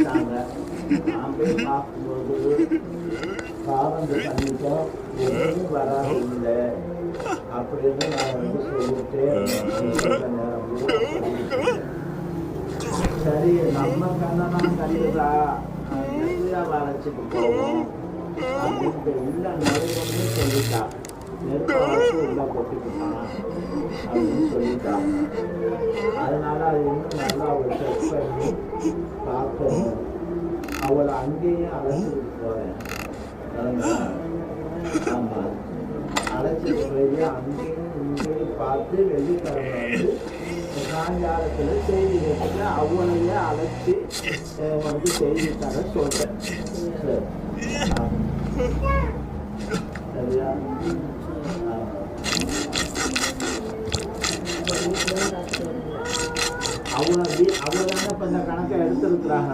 சொல்லிட்டாங்க. நான் போய் பார்க்கும்போது பாவந்த பண்ணிட்டோம், ஒன்றும் வராது இல்லை அப்படின்னு நான் வந்து சொல்லிட்டேன். சரி, நம்ம கண்ணெல்லாம் கல்லுதா வரைச்சிட்டு போவோம் அப்படின்ட்டு உள்ள நுழைவுன்னு சொல்லிட்டா. நெருப்பாச்சு உள்ள கொட்டிக்கிட்டான் அப்படின்னு சொல்லிட்டான். அதனால அது இன்னும் நல்லா ஒரு செக் பண்ணி பார்க்கணும். அவளை அங்கேயும் அழைச்சிட்டு போறேன். ஆமா, அழைச்சிட்டு போய் அங்கேயும் இங்கேயும் பார்த்து வெள்ளிக்கிழமை வந்து சாயங்காலத்துல செய்தி கேட்டு அவளையே அழைச்சி வந்து செய்தி தர சொல்றேன். சரியா? அவங்க தானே இப்ப இந்த கணக்கை எடுத்திருக்கிறாங்க.